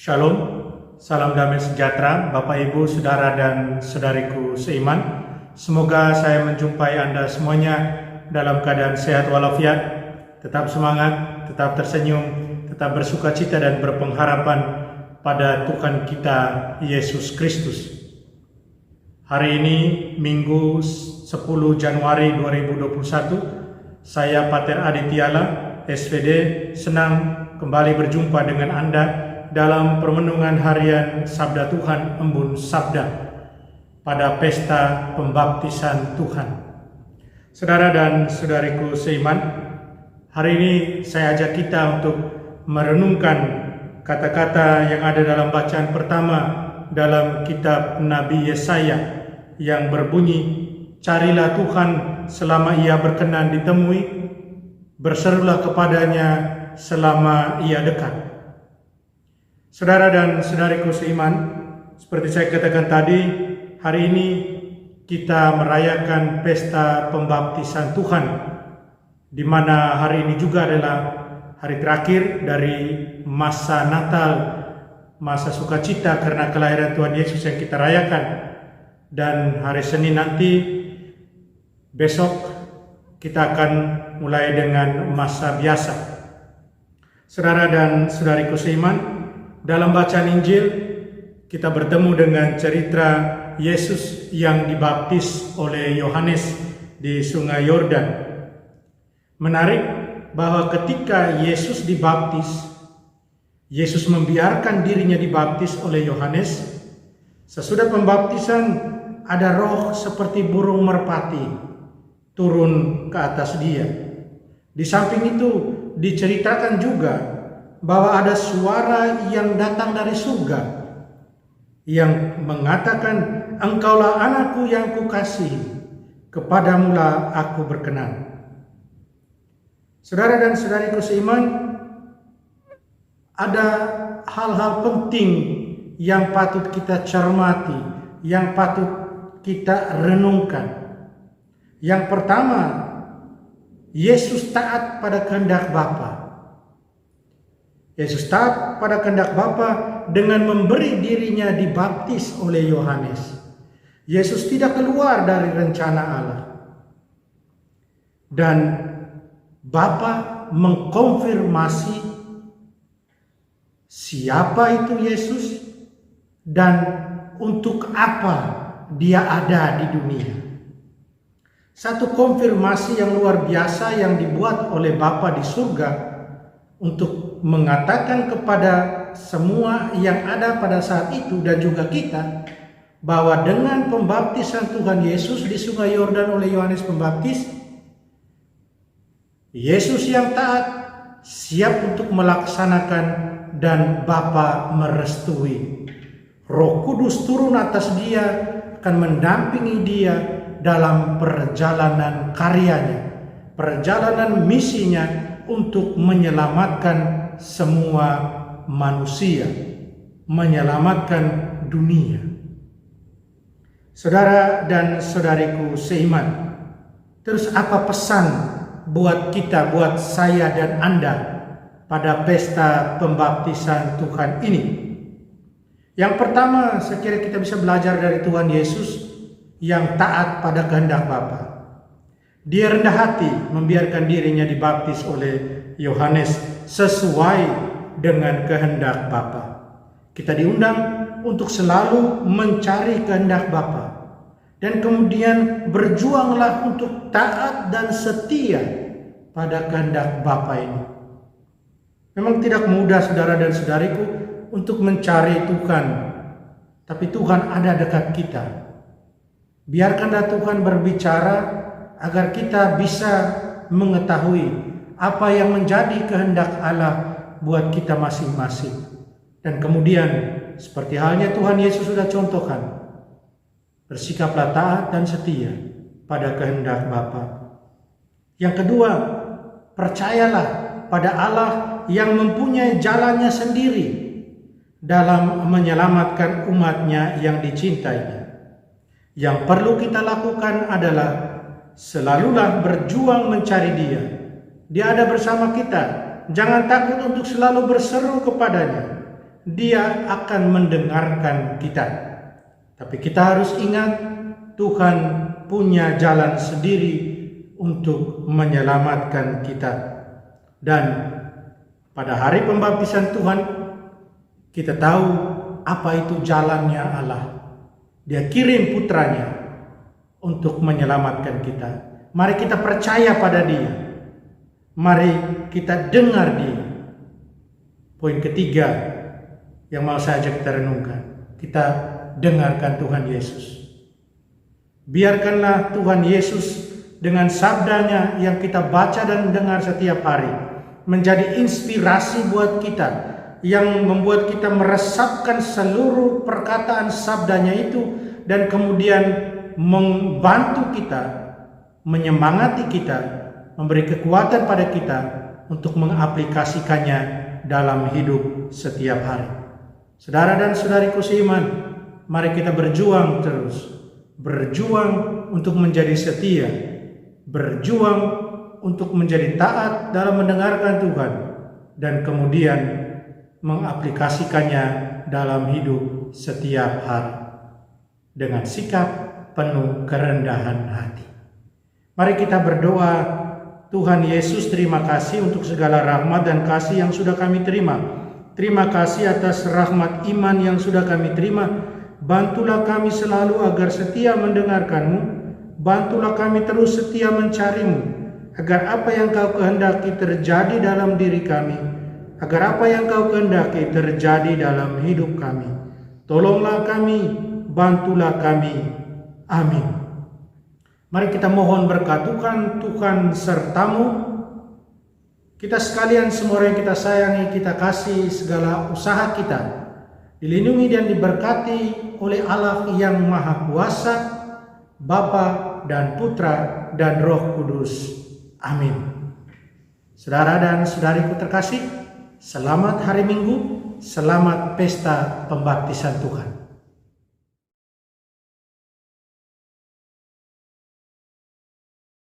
Shalom, salam damai sejahtera Bapak Ibu, Saudara dan Saudariku seiman. Semoga saya menjumpai Anda semuanya dalam keadaan sehat walafiat, tetap semangat, tetap tersenyum, tetap bersuka cita dan berpengharapan pada Tuhan kita Yesus Kristus. Hari ini Minggu 10 Januari 2021, saya Pater Adi Tiala, SVD, senang kembali berjumpa dengan Anda dalam permenungan harian Sabda Tuhan Embun Sabda pada pesta pembaptisan Tuhan. Saudara dan saudariku seiman, hari ini saya ajak kita untuk merenungkan kata-kata yang ada dalam bacaan pertama dalam kitab Nabi Yesaya yang berbunyi, "Carilah Tuhan selama Ia berkenan ditemui, berserulah kepadanya selama Ia dekat." Saudara dan saudariku seiman, seperti saya katakan tadi, hari ini kita merayakan pesta pembaptisan Tuhan, di mana hari ini juga adalah hari terakhir dari masa Natal, masa sukacita karena kelahiran Tuhan Yesus yang kita rayakan. Dan hari Senin nanti, besok, kita akan mulai dengan masa biasa. Saudara dan saudariku seiman, dalam bacaan Injil, kita bertemu dengan cerita Yesus yang dibaptis oleh Yohanes di Sungai Yordan. Menarik bahwa ketika Yesus dibaptis, Yesus membiarkan dirinya dibaptis oleh Yohanes. Sesudah pembaptisan, ada roh seperti burung merpati turun ke atas dia. Di samping itu, diceritakan juga bahwa ada suara yang datang dari surga yang mengatakan, "Engkaulah anakku yang kukasihi, kepadamulah aku berkenan." Saudara dan saudariku seiman, ada hal-hal penting yang patut kita cermati, yang patut kita renungkan. Yang pertama, Yesus taat pada kehendak Bapa. Yesus taat pada kehendak Bapa dengan memberi dirinya dibaptis oleh Yohanes. Yesus tidak keluar dari rencana Allah. Dan Bapa mengkonfirmasi siapa itu Yesus dan untuk apa dia ada di dunia. Satu konfirmasi yang luar biasa yang dibuat oleh Bapa di surga untuk mengatakan kepada semua yang ada pada saat itu dan juga kita, bahwa dengan pembaptisan Tuhan Yesus di Sungai Yordan oleh Yohanes Pembaptis, Yesus yang taat siap untuk melaksanakan dan Bapa merestui. Roh Kudus turun atas dia, akan mendampingi dia dalam perjalanan karyanya, perjalanan misinya untuk menyelamatkan semua manusia, menyelamatkan dunia. Saudara dan saudariku seiman, terus apa pesan buat kita, buat saya dan Anda pada pesta pembaptisan Tuhan ini? Yang pertama, saya kira kita bisa belajar dari Tuhan Yesus yang taat pada kehendak Bapa. Dia rendah hati membiarkan dirinya dibaptis oleh Yohanes sesuai dengan kehendak Bapa. Kita diundang untuk selalu mencari kehendak Bapa, dan kemudian berjuanglah untuk taat dan setia pada kehendak Bapa ini. Memang tidak mudah, saudara dan saudariku, untuk mencari Tuhan, tapi Tuhan ada dekat kita. Biarkanlah Tuhan berbicara agar kita bisa mengetahui apa yang menjadi kehendak Allah buat kita masing-masing. Dan kemudian, seperti halnya Tuhan Yesus sudah contohkan, bersikaplah taat dan setia pada kehendak Bapa. Yang kedua, percayalah pada Allah yang mempunyai jalannya sendiri dalam menyelamatkan umatnya yang dicintainya. Yang perlu kita lakukan adalah selalulah berjuang mencari Dia. Dia ada bersama kita. Jangan takut untuk selalu berseru kepadanya. Dia akan mendengarkan kita. Tapi kita harus ingat, Tuhan punya jalan sendiri untuk menyelamatkan kita. Dan pada hari pembaptisan Tuhan, kita tahu apa itu jalannya Allah. Dia kirim putranya untuk menyelamatkan kita. Mari kita percaya pada Dia. Mari kita dengar Dia. Poin ketiga yang mau saya ajak kita renungkan. Kita dengarkan Tuhan Yesus. Biarkanlah Tuhan Yesus dengan sabdanya yang kita baca dan dengar setiap hari menjadi inspirasi buat kita, yang membuat kita meresapkan seluruh perkataan sabdanya itu, dan kemudian membantu kita, menyemangati kita, memberi kekuatan pada kita untuk mengaplikasikannya dalam hidup setiap hari. Saudara dan saudariku seiman, mari kita berjuang terus, berjuang untuk menjadi setia, berjuang untuk menjadi taat dalam mendengarkan Tuhan, dan kemudian mengaplikasikannya dalam hidup setiap hari dengan sikap penuh kerendahan hati. Mari kita berdoa. Tuhan Yesus, terima kasih untuk segala rahmat dan kasih yang sudah kami terima. Terima kasih atas rahmat iman yang sudah kami terima. Bantulah kami selalu agar setia mendengarkan-Mu. Bantulah kami terus setia mencari-Mu, agar apa yang Kau kehendaki terjadi dalam diri kami, agar apa yang Kau kehendaki terjadi dalam hidup kami. Tolonglah kami, bantulah kami. Amin. Mari kita mohon berkat Tuhan sertamu. Kita sekalian, semua yang kita sayangi, kita kasih, segala usaha kita dilindungi dan diberkati oleh Allah yang Maha Kuasa, Bapa dan Putra dan Roh Kudus. Amin. Saudara dan saudariku terkasih, selamat hari Minggu, selamat pesta pembaptisan Tuhan.